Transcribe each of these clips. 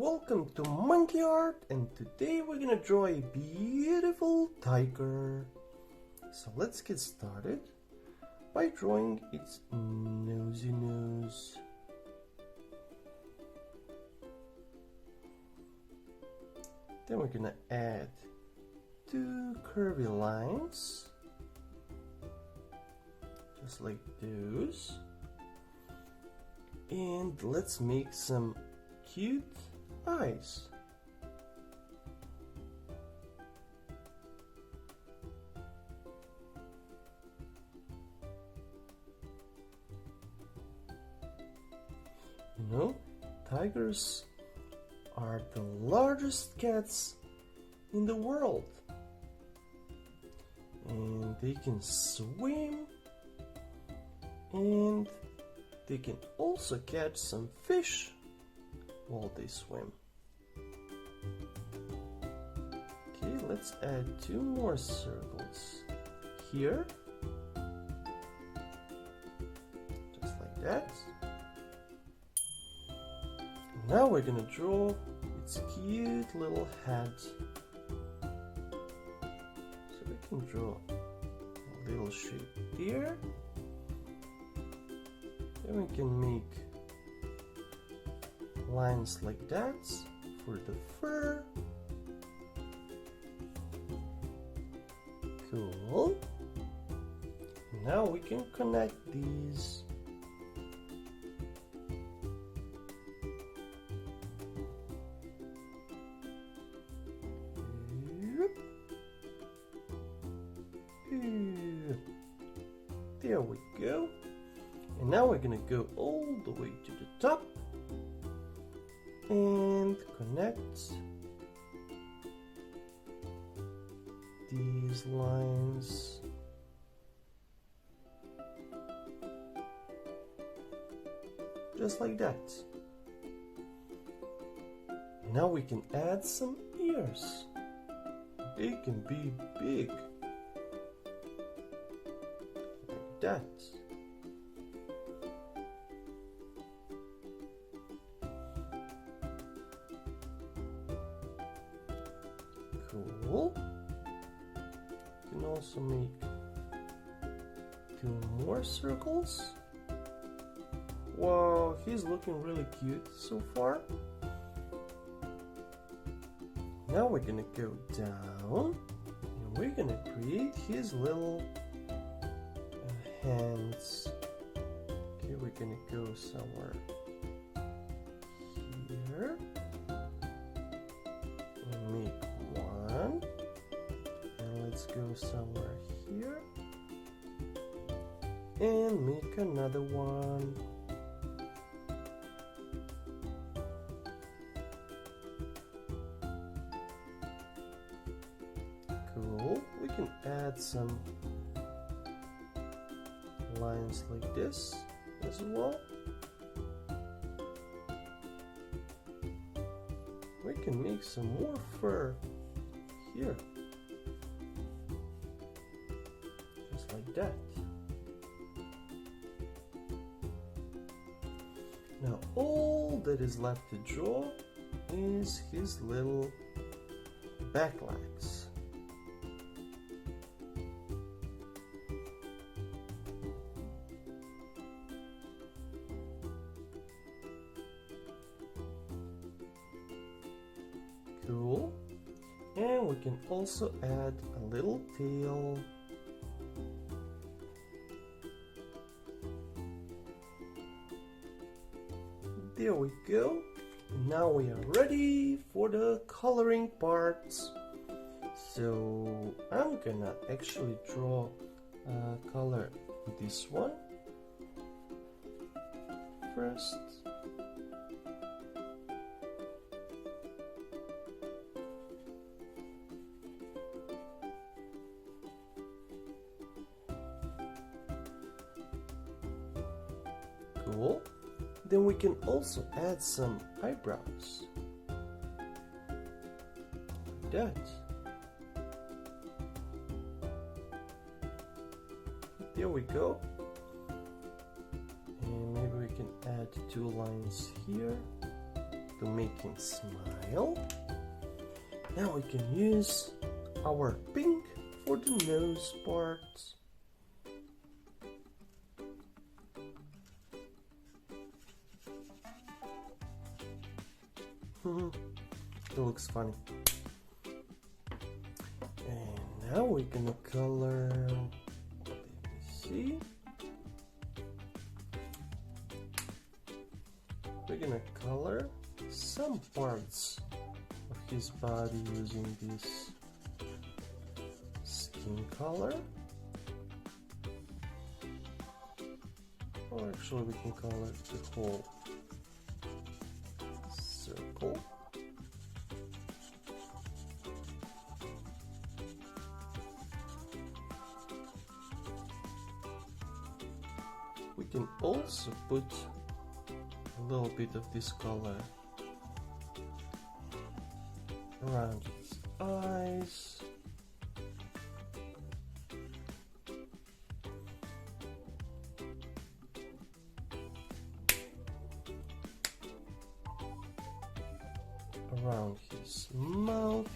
welcome to Monkey Art, and today we're gonna draw a beautiful tiger. So let's get started by drawing its nosy nose. Then we're gonna add two curvy lines, just like those. And let's make some cute eyes. You know, tigers are the largest cats in the world, and they can swim, and they can also catch some fish while they swim. Okay, let's add two more circles here, just like that. Now we're gonna draw its cute little head. So we can draw a little shape there. Then we can make lines like that for the fur. Cool. Now we can connect these. There we go. And now we're gonna go all the way to the top and connect these lines. Just like that. Now we can add some ears. They can be big. Like that. Cool. You can also make two more circles. Wow, he's looking really cute so far. Now we're gonna go down and we're gonna create his little hands. Okay, we're gonna go somewhere here and make one, and let's go somewhere here and make another one. Cool. We can add some lines like this as well. We can make some more fur here, just like that. Now all that is left to draw is his little back legs. Cool. And we can also add a little tail. There we go. Now we are ready for the coloring parts. So I'm gonna actually draw color this one first. Cool. Then we can also add some eyebrows. Like that. There we go. And maybe we can add two lines here. to make him smile. Now we can use our pink for the nose parts. It looks funny. And now we're gonna color, let me see. We're gonna color some parts of his body using this skin color. Or actually we can color the whole circle. We can also put a little bit of this color around his eyes. Around his mouth.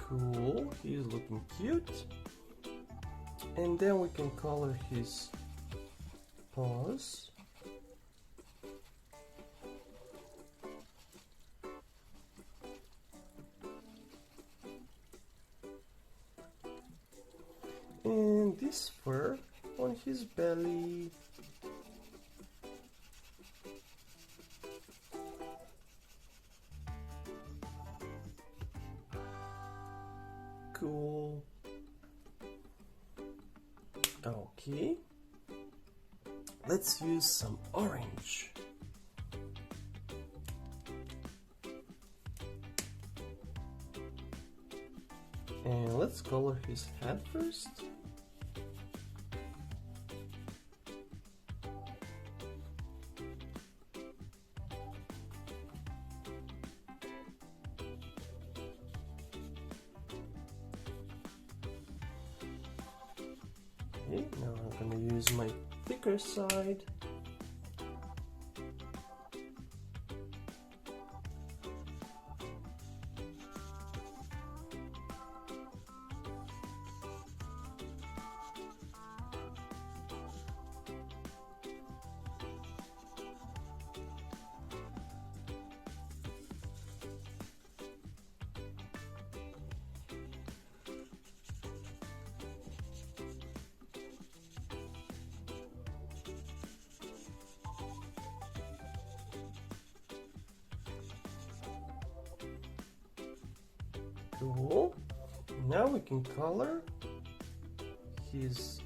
Cool, he's looking cute. And then we can color his paws. And this fur on his belly. Cool. Okay. Let's use some orange. And let's color his head first. Okay, now I'm going to use my thicker side. Cool. Now we can color his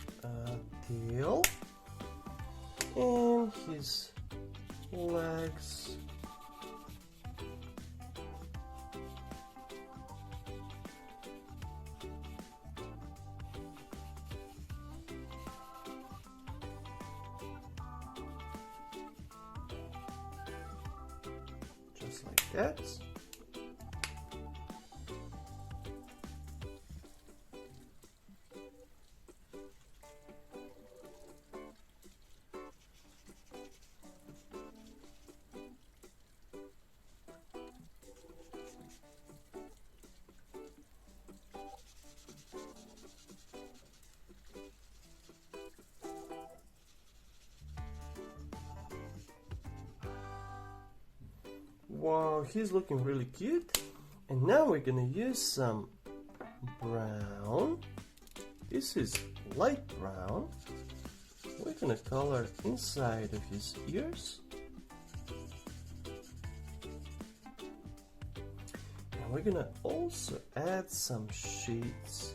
tail and his legs. Just like that. Wow, he's looking really cute. And now we're gonna use some brown. This is light brown. We're gonna color inside of his ears. And we're gonna also add some shades.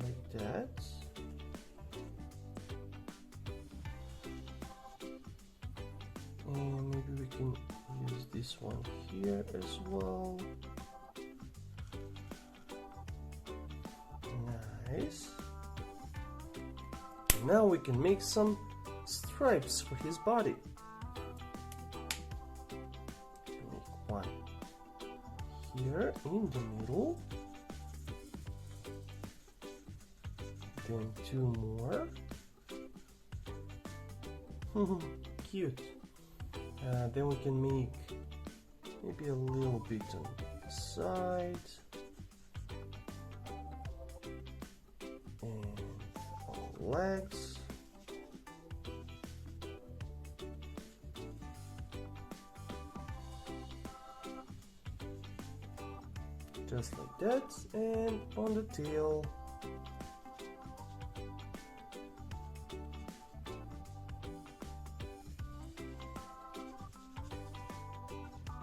Like that. And we can use this one here as well. Nice. Now we can make some stripes for his body. Make one here in the middle, then two more. Cute. Then we can make maybe a little bit on the side and on legs. Just like that, and on the tail.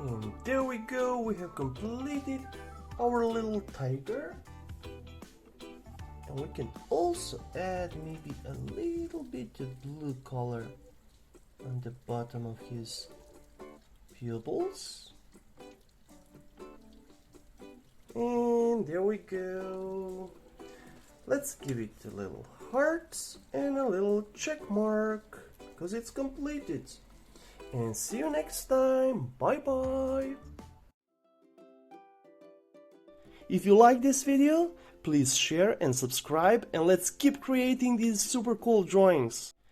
And there we go, we have completed our little tiger. And we can also add maybe a little bit of blue color on the bottom of his pupils. And there we go. Let's give it a little heart and a little check mark because it's completed. And see you next time. Bye bye. If you like this video, please share and subscribe, and let's keep creating these super cool drawings.